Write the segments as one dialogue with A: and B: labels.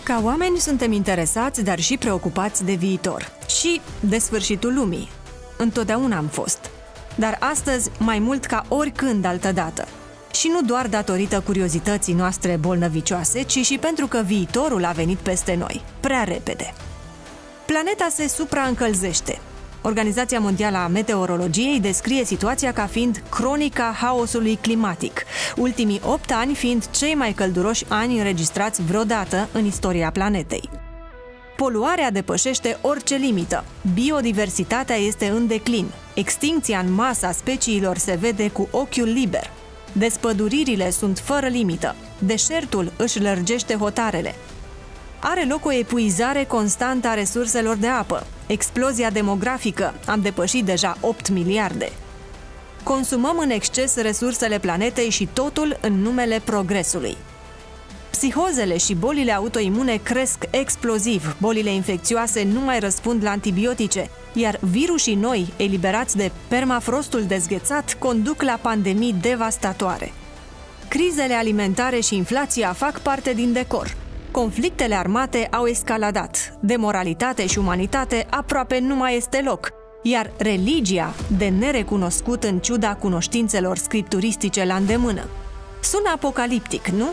A: Ca oameni suntem interesați, dar și preocupați de viitor și de sfârșitul lumii. Întotdeauna am fost. Dar astăzi, mai mult ca oricând altădată. Și nu doar datorită curiozității noastre bolnăvicioase, ci și pentru că viitorul a venit peste noi, prea repede. Planeta se supraîncălzește. Organizația Mondială a Meteorologiei descrie situația ca fiind cronica haosului climatic, ultimii 8 ani fiind cei mai călduroși ani înregistrați vreodată în istoria planetei. Poluarea depășește orice limită, biodiversitatea este în declin, extincția în masă a speciilor se vede cu ochiul liber, despăduririle sunt fără limită, deșertul își lărgește hotarele. Are loc o epuizare constantă a resurselor de apă, explozia demografică, am depășit deja 8 miliarde. Consumăm în exces resursele planetei și totul în numele progresului. Psihozele și bolile autoimune cresc exploziv, bolile infecțioase nu mai răspund la antibiotice, iar virusii noi, eliberați de permafrostul dezghețat, conduc la pandemii devastatoare. Crizele alimentare și inflația fac parte din decor. Conflictele armate au escaladat, de moralitate și umanitate aproape nu mai este loc, iar religia de nerecunoscut în ciuda cunoștințelor scripturistice la îndemână. Sună apocaliptic, nu?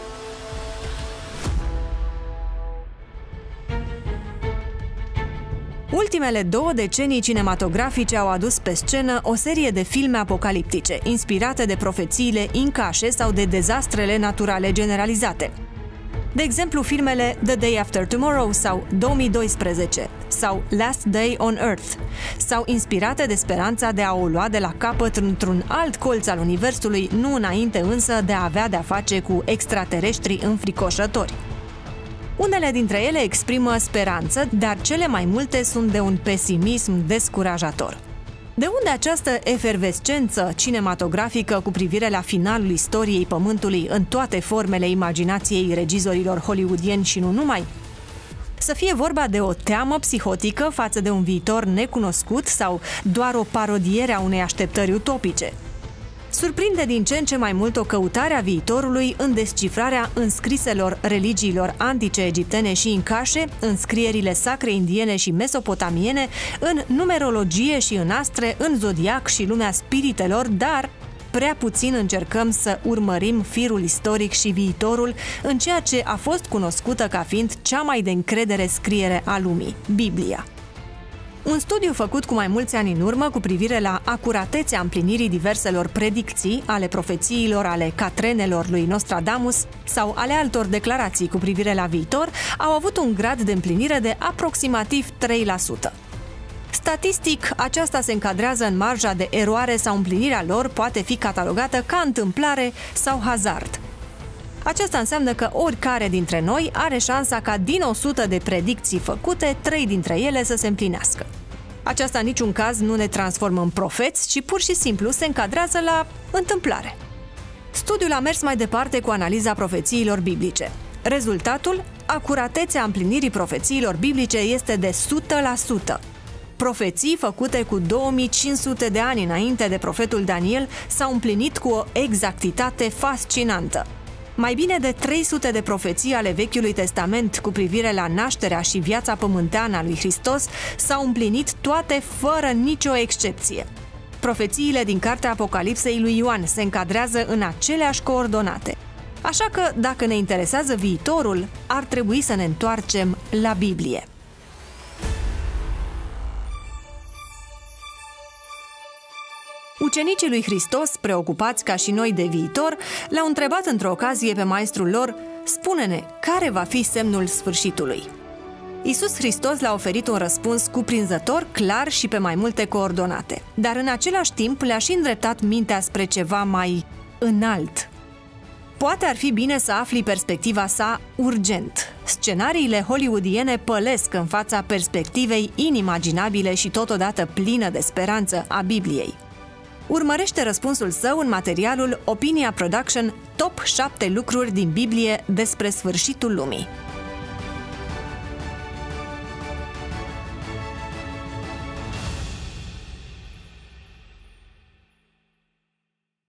A: Ultimele 2 decenii cinematografice au adus pe scenă o serie de filme apocaliptice, inspirate de profețiile incașe sau de dezastrele naturale generalizate. De exemplu, filmele The Day After Tomorrow sau 2012 sau Last Day on Earth s-au inspirate de speranța de a o lua de la capăt într-un alt colț al universului, nu înainte însă de a avea de-a face cu extraterestri înfricoșători. Unele dintre ele exprimă speranță, dar cele mai multe sunt de un pesimism descurajator. De unde această efervescență cinematografică cu privire la finalul istoriei Pământului în toate formele imaginației regizorilor hollywoodieni și nu numai? Să fie vorba de o teamă psihotică față de un viitor necunoscut sau doar o parodiere a unei așteptări utopice? Surprinde din ce în ce mai mult o căutare a viitorului în descifrarea înscriselor religiilor antice egiptene și incașe, în scrierile sacre indiene și mesopotamiene, în numerologie și în astre, în zodiac și lumea spiritelor, dar prea puțin încercăm să urmărim firul istoric și viitorul în ceea ce a fost cunoscută ca fiind cea mai de încredere scriere a lumii, Biblia. Un studiu făcut cu mai mulți ani în urmă cu privire la acuratețea împlinirii diverselor predicții ale profețiilor ale catrenelor lui Nostradamus sau ale altor declarații cu privire la viitor au avut un grad de împlinire de aproximativ 3%. Statistic, aceasta se încadrează în marja de eroare sau împlinirea lor poate fi catalogată ca întâmplare sau hazard. Aceasta înseamnă că oricare dintre noi are șansa ca din 100 de predicții făcute, 3 dintre ele să se împlinească. Aceasta în niciun caz nu ne transformă în profeți, ci pur și simplu se încadrează la întâmplare. Studiul a mers mai departe cu analiza profețiilor biblice. Rezultatul? Acuratețea împlinirii profețiilor biblice este de 100%. Profeții făcute cu 2500 de ani înainte de profetul Daniel s-au împlinit cu o exactitate fascinantă. Mai bine de 300 de profeții ale Vechiului Testament cu privire la nașterea și viața pământeană a lui Hristos s-au împlinit toate fără nicio excepție. Profețiile din cartea Apocalipsei lui Ioan se încadrează în aceleași coordonate. Așa că, dacă ne interesează viitorul, ar trebui să ne întoarcem la Biblie. Ucenicii lui Hristos, preocupați ca și noi de viitor, l-au întrebat într-o ocazie pe maestrul lor: „Spune-ne, care va fi semnul sfârșitului?” Iisus Hristos le-a oferit un răspuns cuprinzător, clar și pe mai multe coordonate, dar în același timp le-a și îndreptat mintea spre ceva mai înalt. Poate ar fi bine să afli perspectiva sa urgent. Scenariile hollywoodiene pălesc în fața perspectivei inimaginabile și totodată plină de speranță a Bibliei. Urmărește răspunsul său în materialul Opinia Production Top 7 lucruri din Biblie despre sfârșitul lumii.